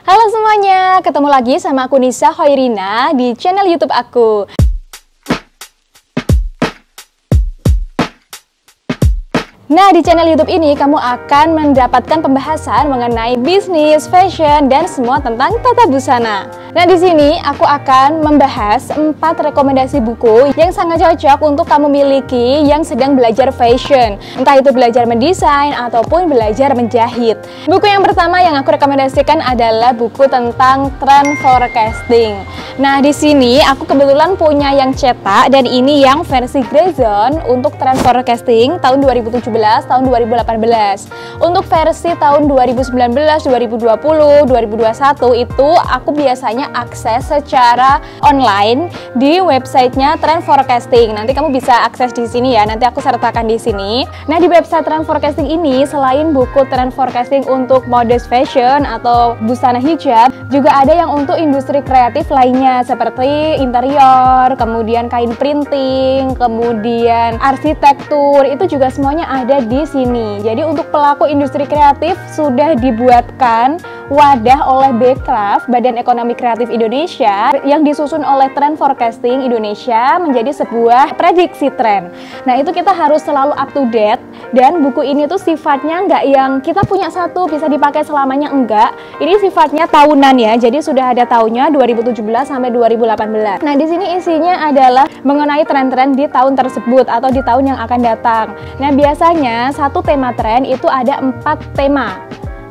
Halo semuanya, ketemu lagi sama aku Nisa Hoirina di channel YouTube aku. Nah, di channel YouTube ini kamu akan mendapatkan pembahasan mengenai bisnis, fashion, dan semua tentang tata busana. Nah, di sini aku akan membahas 4 rekomendasi buku yang sangat cocok untuk kamu miliki yang sedang belajar fashion. Entah itu belajar mendesain ataupun belajar menjahit. Buku yang pertama yang aku rekomendasikan adalah buku tentang trend forecasting. Nah, di sini aku kebetulan punya yang cetak dan ini yang versi Grayson untuk trend forecasting tahun 2017, tahun 2018. Untuk versi tahun 2019, 2020, 2021 itu aku biasanya akses secara online di websitenya Trend Forecasting. Nanti kamu bisa akses di sini ya. Nanti aku sertakan di sini. Nah, di website Trend Forecasting ini selain buku Trend Forecasting untuk modest fashion atau busana hijab, juga ada yang untuk industri kreatif lainnya seperti interior, kemudian kain printing, kemudian arsitektur. Itu juga semuanya ada di sini. Jadi untuk pelaku industri kreatif sudah dibuatkan wadah oleh Bekraf, Badan Ekonomi Kreatif Indonesia, yang disusun oleh Trend Forecasting Indonesia menjadi sebuah prediksi tren. Nah, itu kita harus selalu up to date, dan buku ini tuh sifatnya nggak yang kita punya satu bisa dipakai selamanya, enggak. Ini sifatnya tahunan ya, jadi sudah ada tahunnya 2017 sampai 2018. Nah, di sini isinya adalah mengenai tren-tren di tahun tersebut atau di tahun yang akan datang. Nah, biasanya satu tema tren itu ada 4 tema.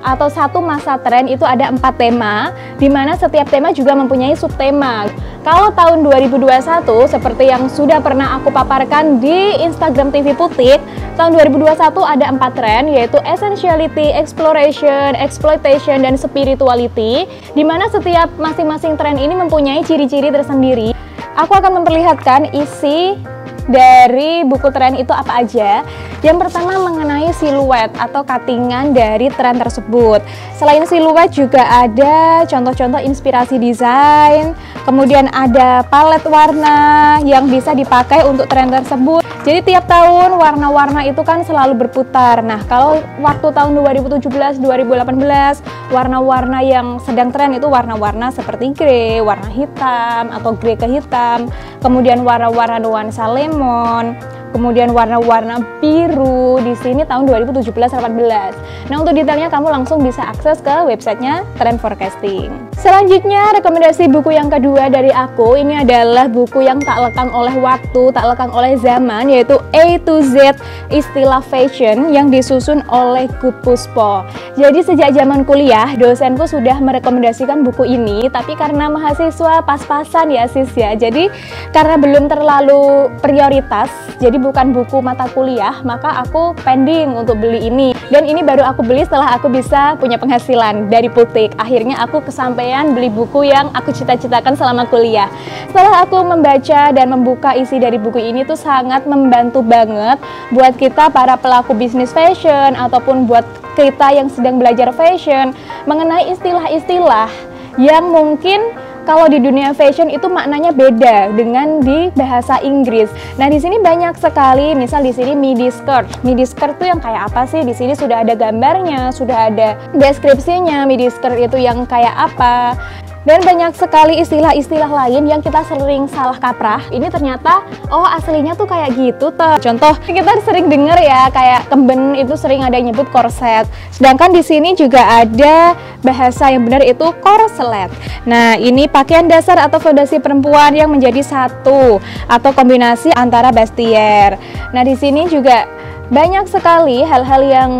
Atau satu masa tren itu ada 4 tema, di mana setiap tema juga mempunyai subtema. Kalau tahun 2021, seperti yang sudah pernah aku paparkan di Instagram TV Putik, tahun 2021 ada 4 tren, yaitu essentiality, exploration, exploitation, dan spirituality, di mana setiap masing-masing tren ini mempunyai ciri-ciri tersendiri. Aku akan memperlihatkan isi dari buku tren itu apa aja. Yang pertama mengenai siluet atau cuttingan dari tren tersebut. Selain siluet juga ada contoh-contoh inspirasi desain, kemudian ada palet warna yang bisa dipakai untuk tren tersebut. Jadi tiap tahun warna-warna itu kan selalu berputar. Nah, kalau waktu tahun 2017, 2018, warna-warna yang sedang tren itu warna-warna seperti grey, warna hitam atau grey ke hitam, kemudian warna-warna nuansa lemon, kemudian warna-warna biru di sini tahun 2017-18. Nah, untuk detailnya kamu langsung bisa akses ke websitenya Trend Forecasting. Selanjutnya, rekomendasi buku yang kedua dari aku, ini adalah buku yang tak lekang oleh waktu, tak lekang oleh zaman, yaitu A to Z Istilah Fashion yang disusun oleh Gut Puspo. Jadi sejak zaman kuliah, dosenku sudah merekomendasikan buku ini, tapi karena mahasiswa pas-pasan ya sis ya, jadi karena belum terlalu prioritas, jadi bukan buku mata kuliah, maka aku pending untuk beli ini. Dan ini baru aku beli setelah aku bisa punya penghasilan dari Putik. Akhirnya aku kesampaian beli buku yang aku cita-citakan selama kuliah. Setelah aku membaca dan membuka isi dari buku ini tuh sangat membantu banget buat kita para pelaku bisnis fashion ataupun buat kita yang sedang belajar fashion mengenai istilah-iskilah yang mungkin kalau di dunia fashion itu maknanya beda dengan di bahasa Inggris. Nah, di sini banyak sekali, misal di sini midi skirt. Midi skirt itu yang kayak apa sih? Di sini sudah ada gambarnya, sudah ada deskripsinya midi skirt itu yang kayak apa. Dan banyak sekali istilah-istilah lain yang kita sering salah kaprah. Ini ternyata, oh aslinya tuh kayak gitu toh. Contoh, kita sering dengar ya, kayak kemben itu sering ada yang nyebut korset. Sedangkan di sini juga ada bahasa yang benar itu korselet. Nah, ini pakaian dasar atau fondasi perempuan yang menjadi satu atau kombinasi antara bustier. Nah, di sini juga banyak sekali hal-hal yang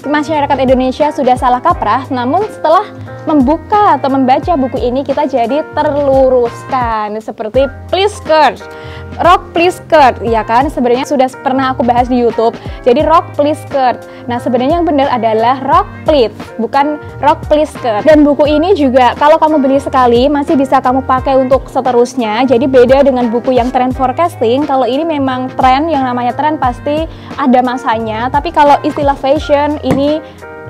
masyarakat Indonesia sudah salah kaprah, namun setelah membuka atau membaca buku ini kita jadi terluruskan, seperti please skirt, rock please skirt, ya kan, sebenarnya sudah pernah aku bahas di YouTube. Jadi rock please skirt, nah sebenarnya yang benar adalah rock please, bukan rock please skirt. Dan buku ini juga kalau kamu beli sekali masih bisa kamu pakai untuk seterusnya. Jadi beda dengan buku yang Trend Forecasting, kalau ini memang tren, yang namanya tren pasti ada masanya. Tapi kalau istilah fashion ini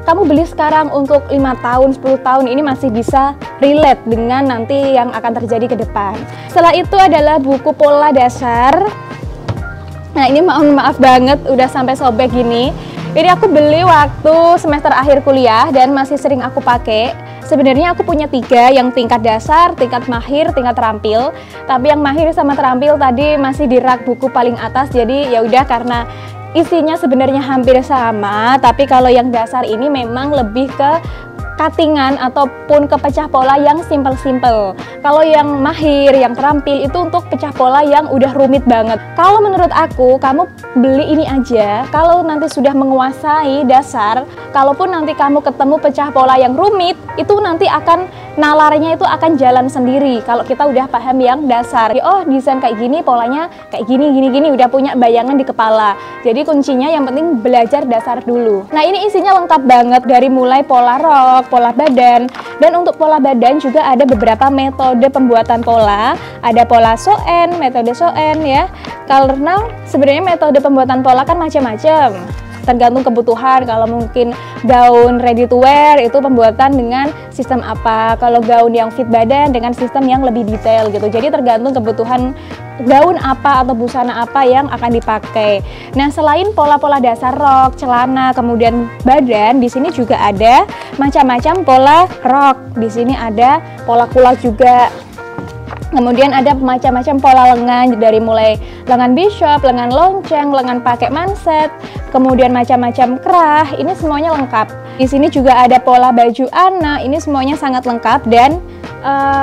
kamu beli sekarang untuk 5 tahun, 10 tahun ini masih bisa relate dengan nanti yang akan terjadi ke depan. Setelah itu adalah buku pola dasar. Nah, ini mohon maaf banget udah sampai sobek gini. Ini aku beli waktu semester akhir kuliah dan masih sering aku pakai. Sebenarnya aku punya 3, yang tingkat dasar, tingkat mahir, tingkat terampil. Tapi yang mahir sama terampil tadi masih di rak buku paling atas. Jadi ya udah, karena isinya sebenarnya hampir sama, tapi kalau yang dasar ini memang lebih ke cuttingan ataupun ke pecah pola yang simple-simple. Kalau yang mahir, yang terampil itu untuk pecah pola yang udah rumit banget. Kalau menurut aku, kamu beli ini aja. Kalau nanti sudah menguasai dasar, kalaupun nanti kamu ketemu pecah pola yang rumit, itu nanti akan nalarnya itu akan jalan sendiri. Kalau kita udah paham yang dasar, oh desain kayak gini, polanya kayak gini, gini, udah punya bayangan di kepala. Jadi kuncinya yang penting belajar dasar dulu. Nah, ini isinya lengkap banget, dari mulai pola rok, pola badan, dan untuk pola badan juga ada beberapa metode pembuatan pola. Ada pola Soen, metode Soen ya. Karena sebenarnya metode pembuatan pola kan macam-macam, tergantung kebutuhan. Kalau mungkin gaun ready to wear itu pembuatan dengan sistem apa, kalau gaun yang fit badan dengan sistem yang lebih detail gitu. Jadi tergantung kebutuhan gaun apa atau busana apa yang akan dipakai. Nah, selain pola-pola dasar rok, celana, kemudian badan, di sini juga ada macam-macam pola rok. Di sini ada pola kulot juga. Kemudian ada macam-macam pola lengan, dari mulai lengan bishop, lengan lonceng, lengan pakai manset, kemudian macam-macam kerah. Ini semuanya lengkap. Di sini juga ada pola baju anak. Ini semuanya sangat lengkap dan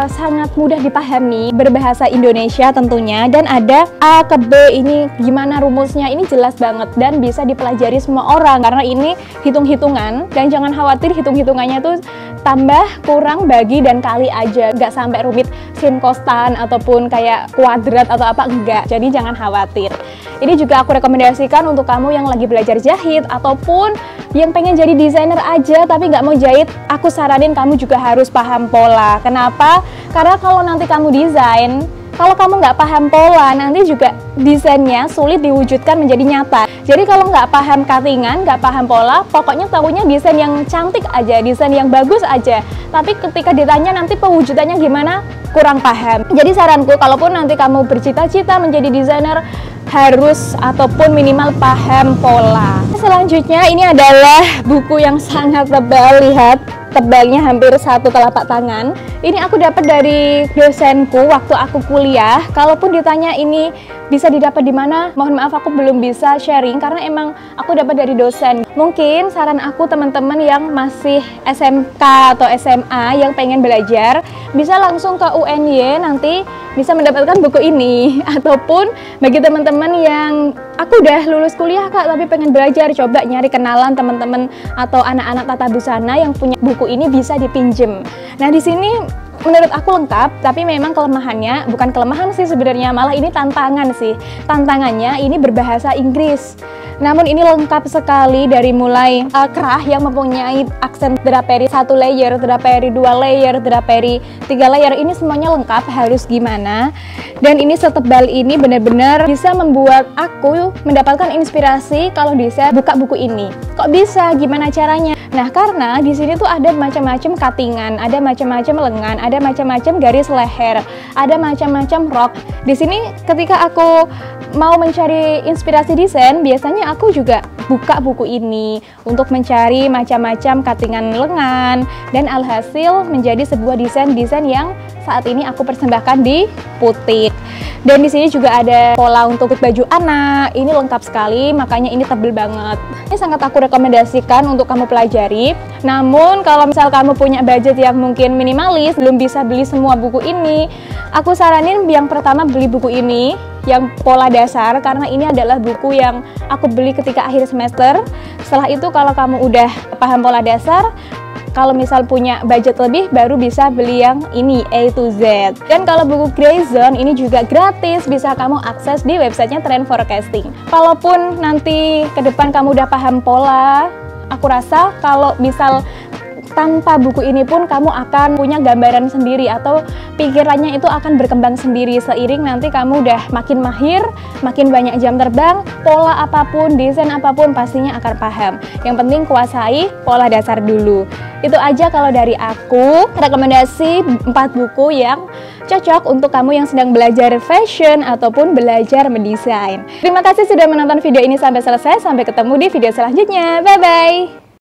sangat mudah dipahami, berbahasa Indonesia tentunya, dan ada A ke B. Ini gimana rumusnya, ini jelas banget dan bisa dipelajari semua orang karena ini hitung-hitungan. Dan jangan khawatir, hitung-hitungannya tuh tambah, kurang, bagi, dan kali aja, nggak sampai rumit sin kostan ataupun kayak kuadrat atau apa, enggak. Jadi jangan khawatir. Ini juga aku rekomendasikan untuk kamu yang lagi belajar jahit ataupun yang pengen jadi desainer aja tapi nggak mau jahit. Aku saranin kamu juga harus paham pola. Kenapa? Karena kalau nanti kamu desain, kalau kamu nggak paham pola, nanti juga desainnya sulit diwujudkan menjadi nyata. Jadi kalau nggak paham cuttingan, nggak paham pola, pokoknya tahunya desain yang cantik aja, desain yang bagus aja. Tapi ketika ditanya nanti pewujudannya gimana, kurang paham. Jadi saranku, kalaupun nanti kamu bercita-cita menjadi desainer, harus ataupun minimal paham pola. Selanjutnya ini adalah buku yang sangat tebal, lihat. Tebalnya hampir 1 telapak tangan. Ini aku dapat dari dosenku waktu aku kuliah. Kalaupun ditanya ini bisa didapat di mana, mohon maaf aku belum bisa sharing karena emang aku dapat dari dosen. Mungkin saran aku teman-teman yang masih SMK atau SMA yang pengen belajar, bisa langsung ke UNY, nanti bisa mendapatkan buku ini. Ataupun bagi teman-teman yang aku udah lulus kuliah kak tapi pengen belajar, coba nyari kenalan teman-teman atau anak-anak tata busana yang punya buku ini, bisa dipinjem. Nah, di sini menurut aku lengkap, tapi memang kelemahannya, bukan kelemahan sih sebenarnya, malah ini tantangan sih. Tantangannya ini berbahasa Inggris. Namun ini lengkap sekali, dari mulai kerah yang mempunyai aksen draperi 1 layer, draperi 2 layer, draperi 3 layer, ini semuanya lengkap harus gimana. Dan ini setebal ini benar-benar bisa membuat aku mendapatkan inspirasi kalau bisa buka buku ini. Kok bisa? Gimana caranya? Nah, karena di sini tuh ada macam-macam cuttingan, ada macam-macam lengan, ada macam-macam garis leher, ada macam-macam rok. Di sini ketika aku mau mencari inspirasi desain, biasanya aku juga buka buku ini untuk mencari macam-macam cuttingan lengan, dan alhasil menjadi sebuah desain-desain yang saat ini aku persembahkan di Putik. Dan di sini juga ada pola untuk baju anak. Ini lengkap sekali, makanya ini tebel banget. Ini sangat aku rekomendasikan untuk kamu pelajari. Namun kalau misal kamu punya budget yang mungkin minimalis, belum bisa beli semua buku ini, aku saranin yang pertama beli buku ini, yang pola dasar, karena ini adalah buku yang aku beli ketika akhir semester. Setelah itu kalau kamu udah paham pola dasar, kalau misal punya budget lebih, baru bisa beli yang ini, A to Z. Dan kalau buku Grey Zone ini juga gratis, bisa kamu akses di websitenya Trend Forecasting. Kalaupun nanti ke depan kamu udah paham pola, aku rasa kalau misal tanpa buku ini pun kamu akan punya gambaran sendiri, atau pikirannya itu akan berkembang sendiri seiring nanti kamu udah makin mahir, makin banyak jam terbang, pola apapun, desain apapun pastinya akan paham. Yang penting kuasai pola dasar dulu. Itu aja kalau dari aku, rekomendasi 4 buku yang cocok untuk kamu yang sedang belajar fashion ataupun belajar mendesain. Terima kasih sudah menonton video ini sampai selesai. Sampai ketemu di video selanjutnya. Bye-bye!